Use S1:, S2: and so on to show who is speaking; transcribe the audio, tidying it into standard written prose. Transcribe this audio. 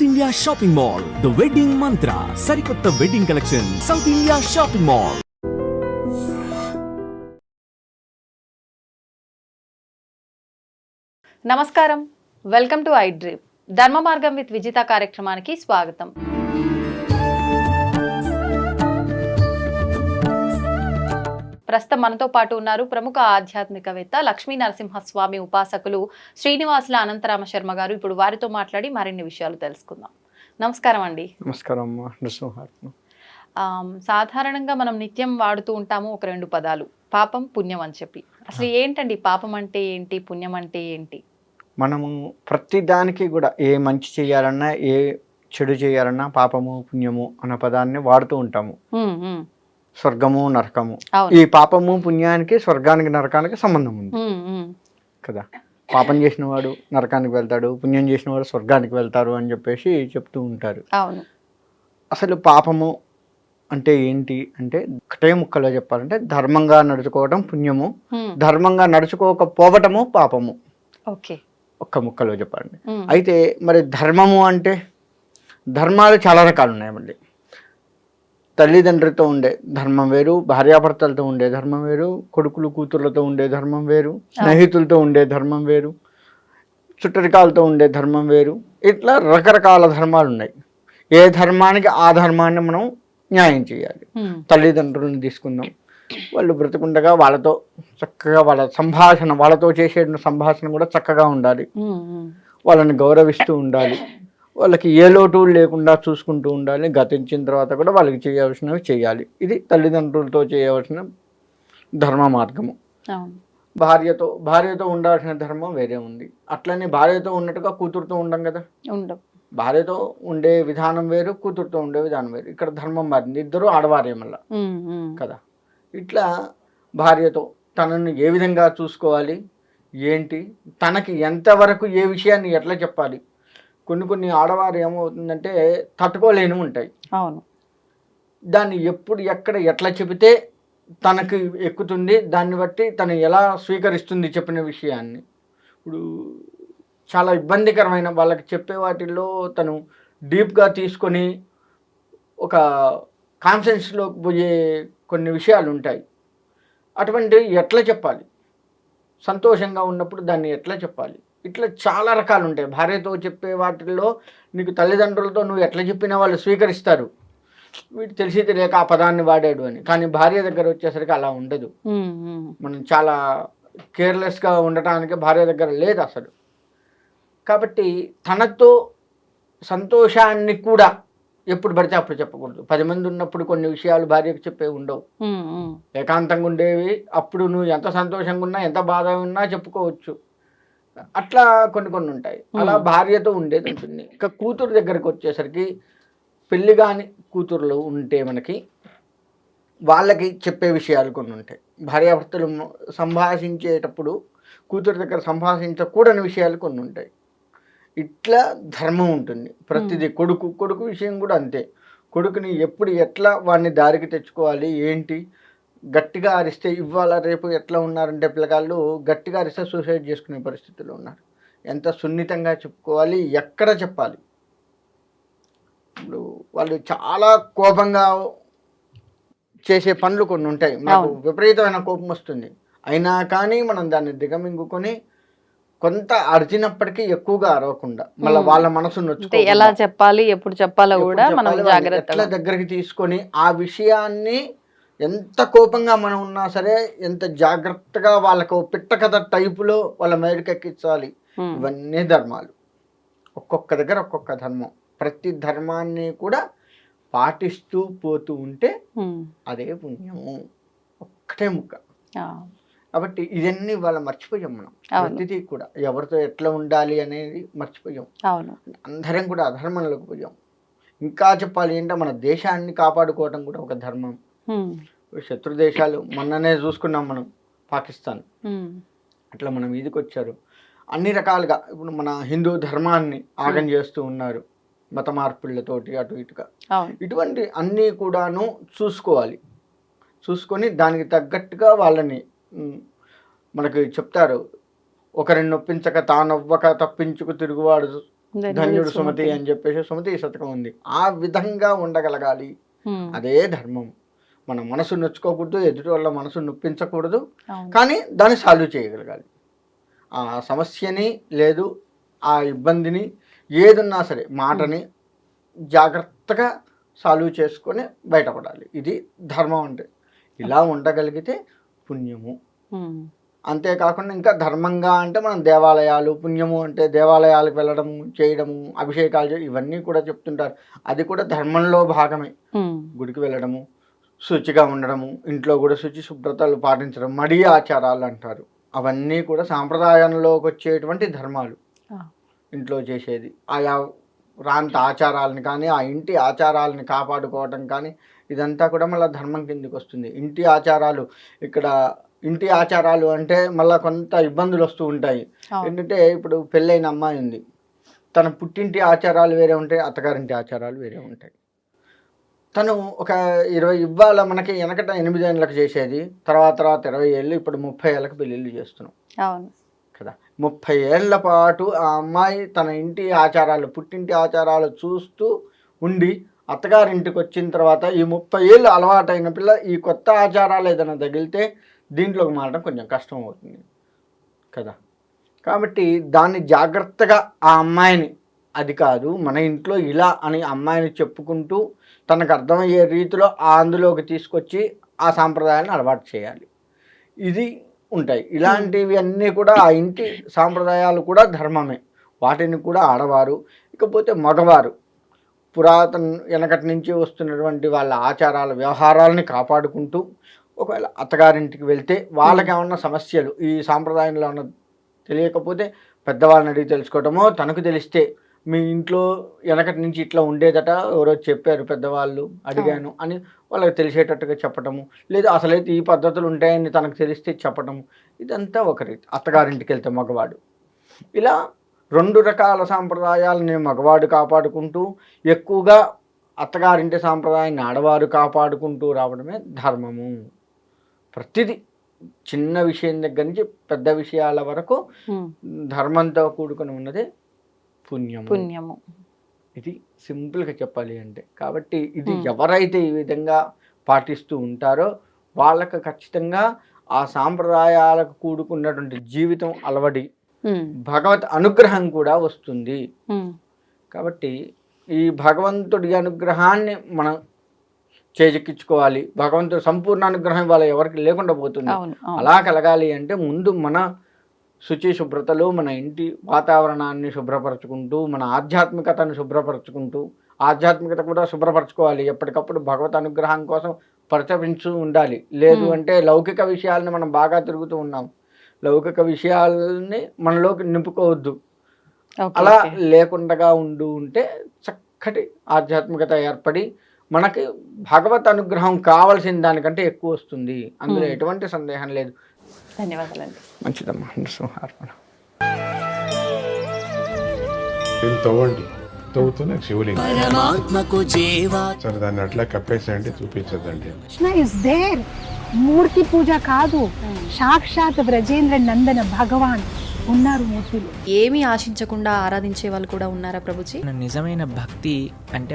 S1: India shopping mall, the wedding మంత్ర, సరికొత్త wedding collection, south India shopping mall.
S2: నమస్కారం, welcome to I dream. ధర్మ మార్గం with Vijitha కార్యక్రమానికి స్వాగతం. ప్రస్తుతం మనతో పాటు ఉన్నారు ప్రముఖ ఆధ్యాత్మికవేత్త లక్ష్మీ నరసింహస్వామి ఉపాసకులు శ్రీనివాసుల అనంతరామ శర్మ గారు. ఇప్పుడు వారితో మాట్లాడి మరిన్ని విషయాలు తెలుసుకుందాం. నమస్కారం అండి.
S3: నమస్కారం.
S2: సాధారణంగా మనం నిత్యం వాడుతూ ఉంటాము ఒక రెండు పదాలు, పాపం పుణ్యం అని చెప్పి. అసలు ఏంటండి పాపం అంటే ఏంటి, పుణ్యం అంటే ఏంటి?
S3: మనము ప్రతి దానికి కూడా ఏ మంచి చేయాలన్నా ఏ చెడు చేయాలన్నా పాపము పుణ్యము అన్న పదాన్ని వాడుతూ ఉంటాము. స్వర్గము నరకము, ఈ పాపము పుణ్యానికి స్వర్గానికి నరకానికి సంబంధం ఉంది కదా. పాపం చేసిన వాడు నరకానికి వెళ్తాడు, పుణ్యం చేసిన వాడు స్వర్గానికి వెళ్తారు అని చెప్పేసి చెప్తూ ఉంటారు. అసలు పాపము అంటే ఏంటి అంటే ఒకటే ముక్కలో చెప్పాలంటే ధర్మంగా నడుచుకోవటం పుణ్యము, ధర్మంగా నడుచుకోకపోవటము పాపము. ఒక్క ముక్కలో చెప్పాలండి. అయితే మరి ధర్మము అంటే ధర్మాలు చాలా రకాలు ఉన్నాయి. మళ్ళీ తల్లిదండ్రులతో ఉండే ధర్మం వేరు, భార్యాభర్తలతో ఉండే ధర్మం వేరు, కొడుకులు కూతుర్లతో ఉండే ధర్మం వేరు, స్నేహితులతో ఉండే ధర్మం వేరు, చుట్టరికాలతో ఉండే ధర్మం వేరు. ఇట్లా రకరకాల ధర్మాలు ఉన్నాయి. ఏ ధర్మానికి ఆ ధర్మాన్ని మనం న్యాయం చేయాలి. తల్లిదండ్రులను తీసుకుందాం, వాళ్ళు బ్రతుకుండగా వాళ్ళతో చక్కగా వాళ్ళ సంభాషణ, వాళ్ళతో చేసే సంభాషణ కూడా చక్కగా ఉండాలి. వాళ్ళని గౌరవిస్తూ ఉండాలి, వాళ్ళకి ఏ లోటు లేకుండా చూసుకుంటూ ఉండాలి. గతించిన తర్వాత కూడా వాళ్ళకి చేయవలసినవి చేయాలి. ఇది తల్లిదండ్రులతో చేయవలసిన ధర్మ మార్గము. భార్యతో ఉండాల్సిన ధర్మం వేరే ఉంది. అట్లనే భార్యతో ఉన్నట్టుగా కూతురుతో ఉండం కదా. భార్యతో ఉండే విధానం వేరు, కూతురుతో ఉండే విధానం వేరు. ఇక్కడ ధర్మం మారింది, ఇద్దరు ఆడవారే మళ్ళా కదా. ఇట్లా భార్యతో తనను ఏ విధంగా చూసుకోవాలి, ఏంటి, తనకి ఎంతవరకు ఏ విషయాన్ని ఎట్లా చెప్పాలి. కొన్ని ఆడవారు ఏమవుతుందంటే తట్టుకోలేని ఉంటాయి. దాన్ని ఎప్పుడు ఎక్కడ ఎట్లా చెబితే తనకి ఎక్కుతుంది, దాన్ని బట్టి తను ఎలా స్వీకరిస్తుంది చెప్పిన విషయాన్ని. ఇప్పుడు చాలా ఇబ్బందికరమైన వాళ్ళకి చెప్పే వాటిల్లో తను డీప్గా తీసుకొని ఒక కాన్ఫిడెన్స్లోకి పోయే కొన్ని విషయాలు ఉంటాయి. అటువంటివి ఎట్లా చెప్పాలి, సంతోషంగా ఉన్నప్పుడు దాన్ని ఎట్లా చెప్పాలి, ఇట్లా చాలా రకాలు ఉంటాయి. భార్యతో చెప్పే వాటిల్లో నీకు తల్లిదండ్రులతో నువ్వు ఎట్లా చెప్పినా వాళ్ళు స్వీకరిస్తారు, వీడు తెలిసి తెలియక ఆ పదాన్ని వాడాడు అని. కానీ భార్య దగ్గర వచ్చేసరికి అలా ఉండదు. మనం చాలా కేర్లెస్గా ఉండటానికి భార్య దగ్గర లేదు అసలు. కాబట్టి తనతో సంతోషాన్ని కూడా ఎప్పుడు పడితే అప్పుడు చెప్పకూడదు. 10 మంది ఉన్నప్పుడు కొన్ని విషయాలు భార్యకు చెప్పే ఉండవు, ఏకాంతంగా ఉండేవి. అప్పుడు నువ్వు ఎంత సంతోషంగా ఉన్నా ఎంత బాధ ఉన్నా చెప్పుకోవచ్చు. అట్లా కొన్ని ఉంటాయి. అలా భార్యతో ఉండేది ఉంటుంది. ఇక కూతురు దగ్గరికి వచ్చేసరికి పెళ్లి కాని కూతురులు ఉంటే మనకి వాళ్ళకి చెప్పే విషయాలు కొన్ని ఉంటాయి. భార్యాభర్తలు సంభాషించేటప్పుడు కూతురు దగ్గర సంభాషించకూడని విషయాలు కొన్ని ఉంటాయి. ఇట్లా ధర్మం ఉంటుంది ప్రతిదీ. కొడుకు విషయం కూడా అంతే. కొడుకుని ఎప్పుడు ఎట్లా వాడిని దారికి తెచ్చుకోవాలి, ఏంటి. గట్టిగా అరిస్తే ఇవాళ రేపు ఎట్లా ఉన్నారంటే పిల్లగాళ్ళు గట్టిగా అరిస్తే సూసైడ్ చేసుకునే పరిస్థితుల్లో ఉన్నారు. ఎంత సున్నితంగా చెప్పుకోవాలి, ఎక్కడ చెప్పాలి. ఇప్పుడు వాళ్ళు చాలా కోపంగా చేసే పనులు కొన్ని ఉంటాయి. మనకు విపరీతమైన కోపం వస్తుంది, అయినా కానీ మనం దాన్ని దిగమింగుకొని కొంత అరిచినప్పటికీ ఎక్కువగా అరవకుండా మళ్ళీ వాళ్ళ మనసు నొచ్చుకో,
S2: ఎలా చెప్పాలి, ఎప్పుడు చెప్పాలో కూడా మనం జాగ్రత్తగా
S3: దగ్గరికి తీసుకొని ఆ విషయాన్ని ఎంత కోపంగా మనం ఉన్నా సరే ఎంత జాగ్రత్తగా వాళ్ళకు పిట్ట కథ టైపులో వాళ్ళ మేడకెక్కించాలి. ఇవన్నీ ధర్మాలు. ఒక్కొక్క దగ్గర ఒక్కొక్క ధర్మం. ప్రతి ధర్మాన్ని కూడా పాటిస్తూ పోతూ ఉంటే అదే పుణ్యము. ఒక్కటే ముక్క. కాబట్టి ఇవన్నీ వాళ్ళ మర్చిపోయాం మనం. ప్రతిదీ కూడా ఎవరితో ఎట్లా ఉండాలి అనేది మర్చిపోయాం. అందరం కూడా అధర్మంలోకి పోయాం. ఇంకా చెప్పాలి అంటే మన దేశాన్ని కాపాడుకోవడం కూడా ఒక ధర్మం. శత్రు దేశాలు మొన్ననే చూసుకున్నాం మనం, పాకిస్తాన్. అట్లా మనం మీదకి వచ్చారు అన్ని రకాలుగా. ఇప్పుడు మన హిందూ ధర్మాన్ని ఆగం చేస్తూ ఉన్నారు మత మార్పులతోటి అటు ఇటుగా. ఇటువంటి అన్నీ కూడాను చూసుకొని దానికి తగ్గట్టుగా వాళ్ళని మనకి చెప్తారు. ఒకరిని నొప్పించక తానవ్వక తప్పించుకు తిరుగువాడు ధన్యుడు సుమతి అని చెప్పేసి సుమతి శతకం ఉంది. ఆ విధంగా ఉండగలగాలి, అదే ధర్మం. మన మనసు నొచ్చుకోకూడదు, ఎదుటి వాళ్ళ మనసు నొప్పించకూడదు, కానీ దాన్ని సాల్వ్ చేయగలగాలి. ఆ సమస్యని లేదు ఆ ఇబ్బందిని ఏదున్నా సరే మాటని జాగ్రత్తగా సాల్వ్ చేసుకొని బయటపడాలి. ఇది ధర్మం అంటే. ఇలా ఉండగలిగితే పుణ్యము. అంతేకాకుండా ఇంకా ధర్మంగా అంటే మనం దేవాలయాలు, పుణ్యము అంటే దేవాలయాలకు వెళ్ళడము, చేయడము, అభిషేకాలు చేయడం, ఇవన్నీ కూడా చెప్తుంటారు. అది కూడా ధర్మంలో భాగమే. గుడికి వెళ్ళడము, శుచిగా ఉండడము, ఇంట్లో కూడా శుచి శుభ్రతలు పాటించడం, మడి ఆచారాలు అంటారు. అవన్నీ కూడా సాంప్రదాయంలోకి వచ్చేటువంటి ధర్మాలు. ఇంట్లో చేసేది ఆయా ప్రాంత ఆచారాలను కానీ ఆ ఇంటి ఆచారాలని కాపాడుకోవటం కానీ ఇదంతా కూడా మళ్ళీ ధర్మం కిందకి వస్తుంది. ఇంటి ఆచారాలు, ఇక్కడ ఇంటి ఆచారాలు అంటే మళ్ళీ కొంత ఇబ్బందులు వస్తూ ఉంటాయి. ఏంటంటే ఇప్పుడు పెళ్ళైన అమ్మాయి ఉంది, తన పుట్టింటి ఆచారాలు వేరే ఉంటాయి, అత్తగారింటి ఆచారాలు వేరే ఉంటాయి. తను ఒక 20 ఇవ్వాల మనకి వెనకట 8 ఏళ్ళకి చేసేది, తర్వాత 20 ఏళ్ళు, ఇప్పుడు 30 ఏళ్ళకి పెళ్ళిళ్ళు చేస్తున్నాం కదా. 30 ఏళ్ల పాటు ఆ అమ్మాయి తన ఇంటి ఆచారాలు, పుట్టింటి ఆచారాలు చూస్తూ ఉండి అత్తగారింటికి వచ్చిన తర్వాత ఈ 30 ఏళ్ళు అలవాటైన పిల్ల ఈ కొత్త ఆచారాలు ఏదైనా తగిలితే దీంట్లోకి మారడం కొంచెం కష్టం అవుతుంది కదా. కాబట్టి దాన్ని జాగ్రత్తగా ఆ అమ్మాయిని, అది కాదు మన ఇంట్లో ఇలా అని అమ్మాయిని చెప్పుకుంటూ తనకు అర్థమయ్యే రీతిలో అందులోకి తీసుకొచ్చి ఆ సాంప్రదాయాన్ని అలవాటు చేయాలి. ఇది ఉంటాయి. ఇలాంటివి అన్నీ కూడా ఆ ఇంటి సాంప్రదాయాలు కూడా ధర్మమే. వాటిని కూడా ఆడవారు, ఇకపోతే మగవారు పురాతన వెనకటి నుంచి వస్తున్నటువంటి వాళ్ళ ఆచారాల వ్యవహారాలని కాపాడుకుంటూ ఒకవేళ అత్తగారింటికి వెళ్తే వాళ్ళకి ఏమన్నా సమస్యలు ఈ సాంప్రదాయంలో ఏమన్నా తెలియకపోతే పెద్దవాళ్ళని అడిగి తెలుసుకోవటమో, తనకు తెలిస్తే మీ ఇంట్లో వెనకటి నుంచి ఇట్లా ఉండేదట ఎవరో చెప్పారు పెద్దవాళ్ళు, అడిగాను అని వాళ్ళకి తెలిసేటట్టుగా చెప్పటము, లేదా అసలైతే ఈ పద్ధతులు ఉంటాయని తనకు తెలిస్తే చెప్పటము, ఇదంతా ఒక రీతి. అత్తగారింటికి వెళ్తే మగవాడు ఇలా 2 రకాల సాంప్రదాయాలని మగవాడు కాపాడుకుంటూ ఎక్కువగా అత్తగారింటి సాంప్రదాయాన్ని ఆడవారు కాపాడుకుంటూ రావడమే ధర్మము. ప్రతిదీ చిన్న విషయం దగ్గర నుంచి పెద్ద విషయాల వరకు ధర్మంతో కూడుకొని ఉన్నదే పుణ్యము. ఇది సింపుల్గా చెప్పాలి అంటే. కాబట్టి ఇది ఎవరైతే ఈ విధంగా పాటిస్తూ ఉంటారో వాళ్ళకు ఖచ్చితంగా ఆ సాంప్రదాయాలకు కూడుకున్నటువంటి జీవితం అలవడి భగవత్ అనుగ్రహం కూడా వస్తుంది. కాబట్టి ఈ భగవంతుడి అనుగ్రహాన్ని మనం చేజెక్కించుకోవాలి. భగవంతుడు సంపూర్ణ అనుగ్రహం ఇవాళ ఎవరికి లేకుండా పోతుంది. అలా కలగాలి అంటే ముందు మన శుచి శుభ్రతలు, మన ఇంటి వాతావరణాన్ని శుభ్రపరచుకుంటూ, మన ఆధ్యాత్మికతను శుభ్రపరచుకుంటూ, ఆధ్యాత్మికత కూడా శుభ్రపరచుకోవాలి. ఎప్పటికప్పుడు భగవత్ అనుగ్రహం కోసం పరితపించు ఉండాలి. లేదు అంటే లౌకిక విషయాలని మనం బాగా తిరుగుతూ ఉన్నాం, లౌకిక విషయాలని మనలోకి నింపుకోవద్దు. అలా లేకుండా ఉంటే చక్కటి ఆధ్యాత్మికత ఏర్పడి మనకి భగవత్ అనుగ్రహం కావాల్సిన దానికంటే ఎక్కువ వస్తుంది. అందులో ఎటువంటి సందేహం లేదు.
S2: ధన్యవాదాలండి.
S3: మంచిదమ్మా. నృసింహార్పణ.
S4: తవ్వండి, తవ్వుతూనే శివలింగం సరే దాన్ని అట్లా కప్పేసేయండి, చూపించదండి.
S5: Krishna is there. మూర్తి పూజ కాదు, సాక్షాత్ బ్రజేంద్ర నందన భగవాన్ ఉన్నారు మూర్తిలో.
S2: ఏమీ ఆశించకుండా ఆరాధించే వాళ్ళు కూడా ఉన్నారా ప్రభుజీ?
S6: నిజమైన భక్తి అంటే